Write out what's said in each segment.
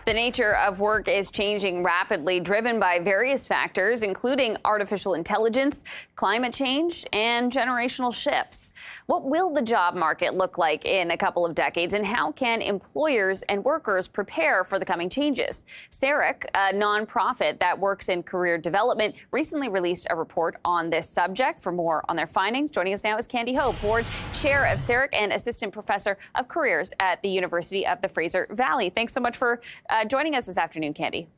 The nature of work is changing rapidly, driven by various factors, including artificial intelligence, climate change, and generational shifts. What will the job market look like in a couple of decades, and how can employers and workers prepare for the coming changes? CERIC, a nonprofit that works in career development, recently released a report on this subject. For more on their findings, joining us now is Candy Ho, board chair of CERIC and assistant professor of careers at the University of the Fraser Valley. Thanks so much for joining us this afternoon, Candy.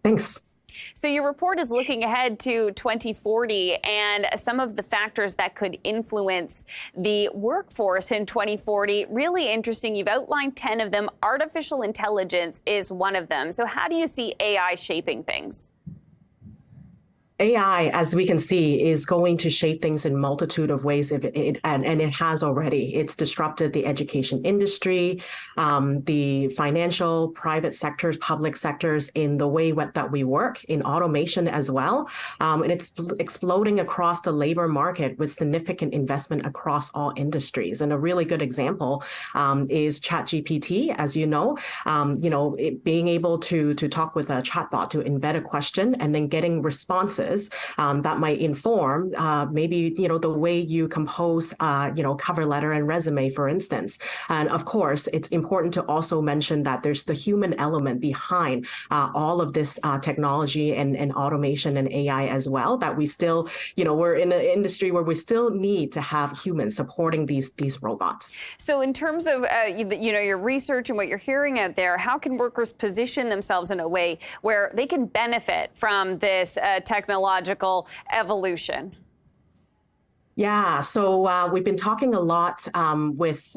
Thanks. So your report is looking ahead to 2040 and some of the factors that could influence the workforce in 2040. Really interesting. You've outlined 10 of them. Artificial intelligence is one of them. So how do you see AI shaping things? AI, as we can see, is going to shape things in a multitude of ways, and it has already. It's disrupted the education industry, the financial, private sectors, public sectors in the way that we work, in automation as well. And it's exploding across the labor market with significant investment across all industries. And a really good example is ChatGPT, as you know, being able to talk with a chatbot to embed a question and then getting responses that might inform maybe, the way you compose, cover letter and resume, for instance. And of course, it's important to also mention that there's the human element behind all of this technology and automation and AI as well, that we still, we're in an industry where we still need to have humans supporting these robots. So in terms of, your research and what you're hearing out there, how can workers position themselves in a way where they can benefit from this technological evolution? Yeah, so we've been talking a lot with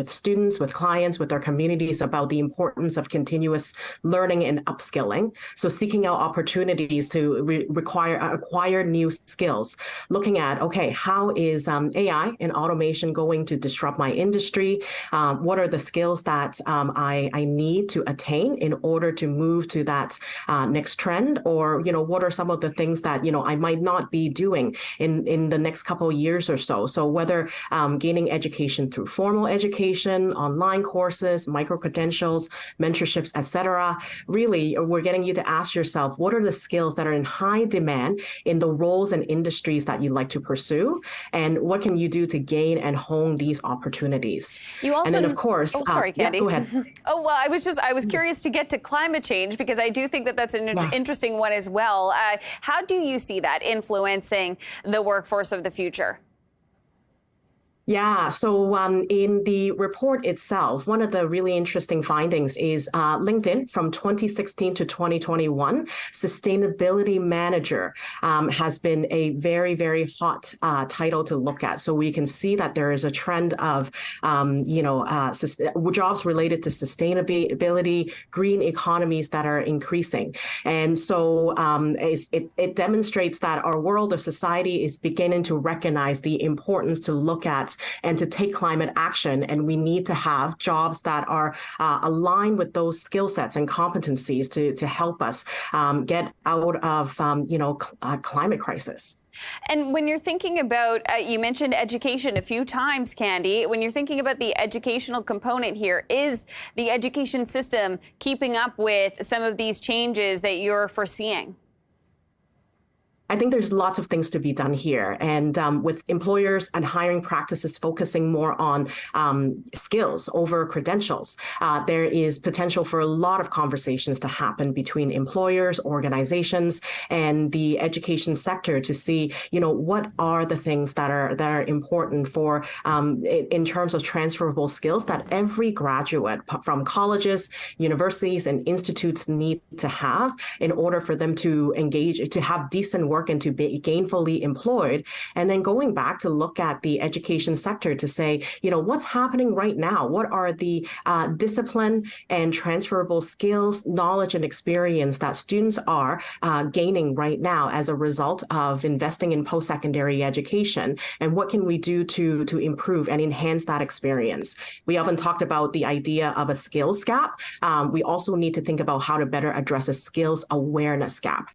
students, with clients, with our communities about the importance of continuous learning and upskilling. So seeking out opportunities to acquire new skills, looking at, okay, how is AI and automation going to disrupt my industry? What are the skills that I need to attain in order to move to that next trend? Or, what are some of the things that, I might not be doing in the next couple years or so. So whether gaining education through formal education, online courses, micro-credentials, mentorships, etc. Really, we're getting you to ask yourself, what are the skills that are in high demand in the roles and industries that you'd like to pursue? And what can you do to gain and hone these opportunities? You also, and then, of course, sorry, Candy. Yeah, go ahead. Oh, well, I was curious to get to climate change, because I do think that that's an interesting one as well. How do you see that influencing the workforce of the future? Yeah, so in the report itself, one of the really interesting findings is LinkedIn from 2016 to 2021, Sustainability Manager has been a very, very hot title to look at. So we can see that there is a trend of, jobs related to sustainability, green economies that are increasing. And so it demonstrates that our world of society is beginning to recognize the importance to look at and to take climate action. And we need to have jobs that are aligned with those skill sets and competencies to help us get out of, climate crisis. And when you're thinking about, you mentioned education a few times, Candy, when you're thinking about the educational component here, is the education system keeping up with some of these changes that you're foreseeing? I think there's lots of things to be done here. And with employers and hiring practices focusing more on skills over credentials, there is potential for a lot of conversations to happen between employers, organizations, and the education sector to see, what are the things that are important for in terms of transferable skills that every graduate from colleges, universities, and institutes need to have in order for them to engage, to have decent work and to be gainfully employed. And then going back to look at the education sector to say, what's happening right now? What are the discipline and transferable skills, knowledge, and experience that students are gaining right now as a result of investing in post-secondary education? And what can we do to improve and enhance that experience? We often talked about the idea of a skills gap. We also need to think about how to better address a skills awareness gap.